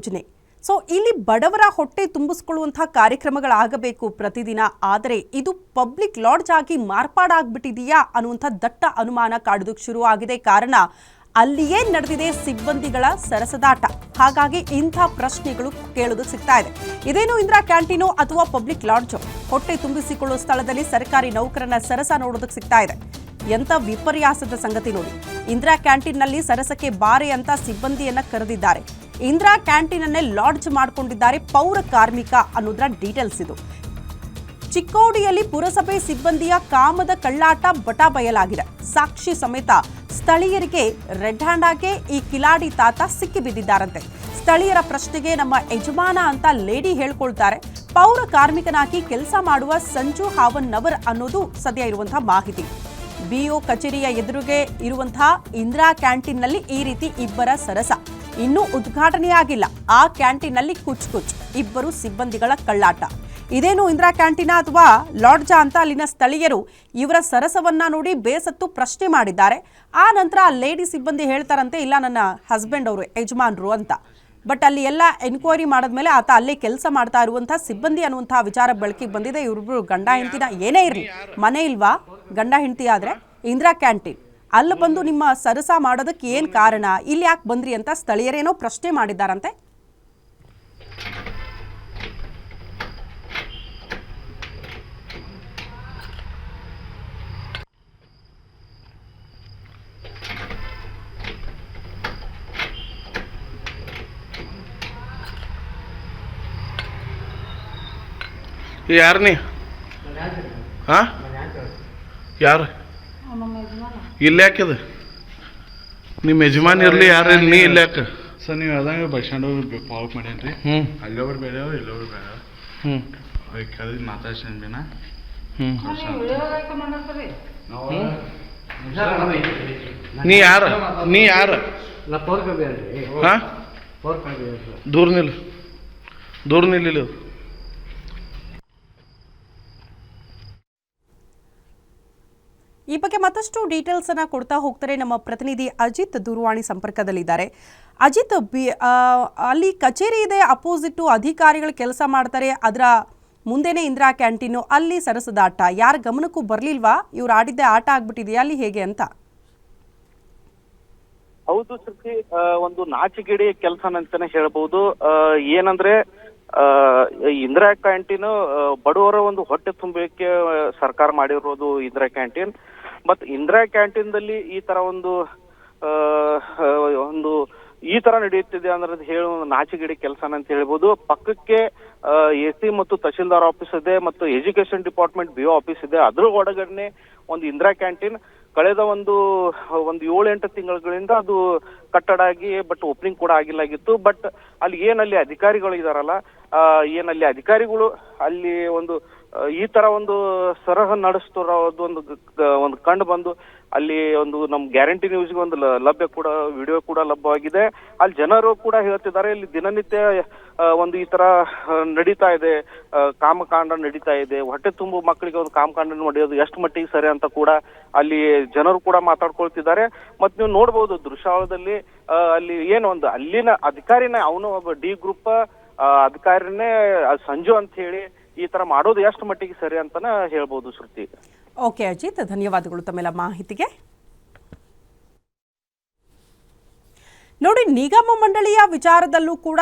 ಯೋಜನೆ. ಸೊ ಇಲ್ಲಿ ಬಡವರ ಹೊಟ್ಟೆ ತುಂಬಿಸಿಕೊಳ್ಳುವಂತಹ ಕಾರ್ಯಕ್ರಮಗಳಾಗಬೇಕು ಪ್ರತಿದಿನ. ಆದರೆ ಇದು ಪಬ್ಲಿಕ್ ಲಾಡ್ಜ್ ಆಗಿ ಮಾರ್ಪಾಡಾಗ್ಬಿಟ್ಟಿದೆಯಾ ಅನ್ನುವಂಥ ದಟ್ಟ ಅನುಮಾನ ಕಾಡೋದಕ್ಕೆ ಶುರು ಆಗಿದೆ. ಕಾರಣ ಅಲ್ಲಿಯೇ ನಡೆದಿದೆ ಸಿಬ್ಬಂದಿಗಳ ಸರಸದಾಟ. ಹಾಗಾಗಿ ಇಂಥ ಪ್ರಶ್ನೆಗಳು ಕೇಳೋದಕ್ಕೆ ಸಿಗ್ತಾ ಇದೆ. ಇದೇನು ಇಂದಿರಾ ಕ್ಯಾಂಟೀನು ಅಥವಾ ಪಬ್ಲಿಕ್ ಲಾಡ್ಜ್? ಹೊಟ್ಟೆ ತುಂಬಿಸಿಕೊಳ್ಳುವ ಸ್ಥಳದಲ್ಲಿ ಸರ್ಕಾರಿ ನೌಕರನ ಸರಸ ನೋಡೋದಕ್ಕೆ ಸಿಗ್ತಾ ಇದೆ. ಎಂಥ ವಿಪರ್ಯಾಸದ ಸಂಗತಿ ನೋಡಿ. ಇಂದಿರಾ ಕ್ಯಾಂಟೀನ್ನಲ್ಲಿ ಸರಸಕ್ಕೆ ಬಾರೆ ಅಂತ ಸಿಬ್ಬಂದಿಯನ್ನ ಕರೆದಿದ್ದಾರೆ. ಇಂದಿರಾ ಕ್ಯಾಂಟೀನನ್ನೇ ಲಾಡ್ಜ್ ಮಾಡಿಕೊಂಡಿದ್ದಾರೆ ಪೌರ ಕಾರ್ಮಿಕ ಅನ್ನೋದರ ಡೀಟೇಲ್ಸ್ ಇದು. ಚಿಕ್ಕೋಡಿಯಲ್ಲಿ ಪುರಸಭೆ ಸಿಬ್ಬಂದಿಯ ಕಾಮದ ಕಳ್ಳಾಟ ಬಟಾ ಬಯಲಾಗಿದೆ. ಸಾಕ್ಷಿ ಸಮೇತ ಸ್ಥಳೀಯರಿಗೆ ರೆಡ್ ಹ್ಯಾಂಡ್ ಆಗಿ ಈ ಕಿಲಾಡಿ ತಾತ ಸಿಕ್ಕಿ ಬಿದ್ದಿದ್ದಾರಂತೆ. ಸ್ಥಳೀಯರ ಪ್ರಶ್ನೆಗೆ ನಮ್ಮ ಯಜಮಾನ ಅಂತ ಲೇಡಿ ಹೇಳ್ಕೊಳ್ತಾರೆ. ಪೌರ ಕಾರ್ಮಿಕನಾಗಿ ಕೆಲಸ ಮಾಡುವ ಸಂಜು ಹಾವನ್ನವರ್ ಅನ್ನೋದು ಸದ್ಯ ಇರುವಂತಹ ಮಾಹಿತಿ. ಬಿಒ ಕಚೇರಿಯ ಎದುರಿಗೆ ಇರುವಂತಹ ಇಂದಿರಾ ಕ್ಯಾಂಟೀನ್ನಲ್ಲಿ ಈ ರೀತಿ ಇಬ್ಬರ ಸರಸ. ಇನ್ನೂ ಉದ್ಘಾಟನೆಯಾಗಿಲ್ಲ. ಆ ಕ್ಯಾಂಟೀನ್ನಲ್ಲಿ ಕುಚ್ ಇಬ್ಬರು ಸಿಬ್ಬಂದಿಗಳ ಕಳ್ಳಾಟ. ಇದೇನು ಇಂದಿರಾ ಕ್ಯಾಂಟೀನಾ ಅಥವಾ ಲಾಡ್ಜಾ ಅಂತ ಅಲ್ಲಿನ ಸ್ಥಳೀಯರು ಇವರ ಸರಸವನ್ನ ನೋಡಿ ಬೇಸತ್ತು ಪ್ರಶ್ನೆ ಮಾಡಿದ್ದಾರೆ. ಆ ನಂತರ ಆ ಲೇಡಿ ಸಿಬ್ಬಂದಿ ಹೇಳ್ತಾರಂತೆ, ಇಲ್ಲ ನನ್ನ ಹಸ್ಬೆಂಡ್ ಅವರು ಯಜಮಾನ್ರು ಅಂತ. ಬಟ್ ಅಲ್ಲಿ ಎಲ್ಲ ಎನ್ಕ್ವೈರಿ ಮಾಡಿದ್ಮೇಲೆ ಆತ ಅಲ್ಲೇ ಕೆಲಸ ಮಾಡ್ತಾ ಇರುವಂತಹ ಸಿಬ್ಬಂದಿ ಅನ್ನುವಂತಹ ವಿಚಾರ ಬೆಳಕಿಗೆ ಬಂದಿದೆ. ಇವ್ರಿಬ್ರು ಗಂಡ ಹೆಂಡತಿನ ಏನೇ ಇರಲಿ, ಮನೆ ಇಲ್ವಾ ಗಂಡ ಹೆಂಡತಿ ಆದ್ರೆ ಇಂದಿರಾ ಕ್ಯಾಂಟೀನ್ ಅಲ್ಲಿ ಬಂದು ನಿಮ್ಮ ಸರಸ ಮಾಡೋದಕ್ಕೆ ಏನು ಕಾರಣ, ಇಲ್ಲಿ ಯಾಕೆ ಬಂದ್ರಿ ಅಂತ ಸ್ಥಳೀಯರೇನೋ ಪ್ರಶ್ನೆ ಮಾಡಿದ್ದಾರಂತೆ. ಯಾರು ನೀ? ಹಾಂ, ಯಾರು ಇಲ್ಲಿ ಯಾಕಿದೆ? ನಿಮ್ಮ ಯಜಮಾನ್ ಇರಲಿ ಯಾರು ಇರಲಿ, ನೀ ಇಲ್ಲಿ ಯಾಕೆ? ಸರ್ ನೀವು ಅದಂಗೆ ಬಸ್ ಸ್ಟ್ಯಾಂಡ್ ಫಾಲೋಅಪ್ ಮಾಡೇನ್ರಿ. ಅಲ್ಲೊಬ್ರು ಬೇಡ ಇಲ್ಲೊಬ್ರು ಬೇಡ. ಕರೆದು ಮಾತಾಡ್ಸೇನ. ನೀ ಯಾರು? ಹಾಂ, ದೂರ ನಿಲ್ಲ. ಈ ಬಗ್ಗೆ ಮತ್ತಷ್ಟು ಡೀಟೇಲ್ಸ್ ಅನ್ನ ಕೊಡ್ತಾ ಹೋಗ್ತಾರೆ ನಮ್ಮ ಪ್ರತಿನಿಧಿ ಅಜಿತ್ ದೂರವಾಣಿ ಸಂಪರ್ಕದಲ್ಲಿದ್ದಾರೆ. ಅಜಿತ್, ಅಲ್ಲಿ ಕಚೇರಿ ಇದೆ, ಅಪೋಸಿಟ್ ಅಧಿಕಾರಿಗಳು ಕೆಲಸ ಮಾಡ್ತಾರೆ, ಅದರ ಮುಂದೆನೇ ಇಂದಿರಾ ಕ್ಯಾಂಟೀನು, ಅಲ್ಲಿ ಸರಸದಾಟ ಯಾರ ಗಮನಕ್ಕೂ ಬರ್ಲಿಲ್ವಾ? ಇವ್ರು ಆಡಿದ್ದೆ ಆಟ ಆಗ್ಬಿಟ್ಟಿದೆಯಾ ಅಲ್ಲಿ ಹೇಗೆ ಅಂತ? ಹೌದು ಶ್ರುತಿ, ಒಂದು ನಾಚಿಕೆಡಿ ಕೆಲಸ ಅಂತಾನೆ ಹೇಳ್ಬಹುದು. ಏನಂದ್ರೆ ಇಂದಿರಾ ಕ್ಯಾಂಟೀನ್ ಬಡವರ ಒಂದು ಹೊಟ್ಟೆ ತುಂಬಲಿಕ್ಕೆ ಸರ್ಕಾರ ಮಾಡಿರೋದು ಇಂದಿರಾ ಕ್ಯಾಂಟೀನ್. ಮತ್ ಇಂದಿರಾ ಕ್ಯಾಂಟೀನ್ ದಲ್ಲಿ ಈ ತರ ಒಂದು ಈ ತರ ನಡೆಯುತ್ತಿದೆ ಅಂದ್ರೆ ಹೇಳೋ ನಾಚಿಕೆಡಿ ಕೆಲಸ ಅಂತ ಹೇಳ್ಬೋದು. ಪಕ್ಕಕ್ಕೆ ಎಸಿ ಮತ್ತು ತಹಶೀಲ್ದಾರ್ ಆಫೀಸ್ ಇದೆ ಮತ್ತು ಎಜುಕೇಶನ್ ಡಿಪಾರ್ಟ್ಮೆಂಟ್ ಬಿಒ ಆಫೀಸ್ ಇದೆ. ಅದ್ರ ಒಳಗಡೆ ಒಂದು ಇಂದಿರಾ ಕ್ಯಾಂಟೀನ್ ಕಳೆದ ಒಂದು 7-8 ತಿಂಗಳಿಂದ ಅದು ಕಟ್ಟಡ ಆಗಿ ಬಟ್ ಓಪನಿಂಗ್ ಕೂಡ ಆಗಿಲ್ಲಾಗಿತ್ತು. ಬಟ್ ಅಲ್ಲಿ ಏನಲ್ಲಿ ಅಧಿಕಾರಿಗಳು ಇದಾರಲ್ಲ, ಏನಲ್ಲಿ ಅಧಿಕಾರಿಗಳು ಅಲ್ಲಿ ಒಂದು ಈ ತರ ಒಂದು ಸರಹ ನಡೆಸ್ತಿರೋದು ಒಂದು ಕಂಡು ಬಂದು ಅಲ್ಲಿ ಒಂದು ನಮ್ ಗ್ಯಾರಂಟಿ ನ್ಯೂಸ್ಗೆ ಒಂದು ಲಭ್ಯ ಕೂಡ ವಿಡಿಯೋ ಕೂಡ ಲಭ್ಯವಾಗಿದೆ. ಅಲ್ಲಿ ಜನರು ಕೂಡ ಹೇಳ್ತಿದ್ದಾರೆ, ಇಲ್ಲಿ ದಿನನಿತ್ಯ ಒಂದು ಈ ತರ ನಡೀತಾ ಇದೆ, ಕಾಮಕಾಂಡ ನಡೀತಾ ಇದೆ, ಹೊಟ್ಟೆ ತುಂಬು ಮಕ್ಕಳಿಗೆ ಒಂದು ಕಾಮಕಾಂಡ ನಡೆಯೋದು ಎಷ್ಟು ಮಟ್ಟಿಗೆ ಸರಿ ಅಂತ ಕೂಡ ಅಲ್ಲಿ ಜನರು ಕೂಡ ಮಾತಾಡ್ಕೊಳ್ತಿದ್ದಾರೆ. ಮತ್ ನೀವು ನೋಡ್ಬೋದು ದೃಶ್ಯಾವಳಿಯಲ್ಲಿ ಅಲ್ಲಿ ಏನು ಒಂದು ಅಲ್ಲಿನ ಅಧಿಕಾರಿನೇ, ಅವನು ಒಬ್ಬ ಡಿ ಗ್ರೂಪ್ ಅಧಿಕಾರಿನೇ ಸಂಜು ಅಂತ ಹೇಳಿ ಈ ತರ ಮಾಡೋದು ಎಷ್ಟು ಮಟ್ಟಿಗೆ ಸರಿ ಅಂತಾನೆ ಹೇಳ್ಬೋದು ಶ್ರುತಿ. ಓಕೆ ಅಜಿತ್, ಧನ್ಯವಾದಗಳು ತಮ್ಮೆಲ್ಲ ಮಾಹಿತಿಗೆ. ನೋಡಿ, ನಿಗಮ ಮಂಡಳಿಯ ವಿಚಾರದಲ್ಲೂ ಕೂಡ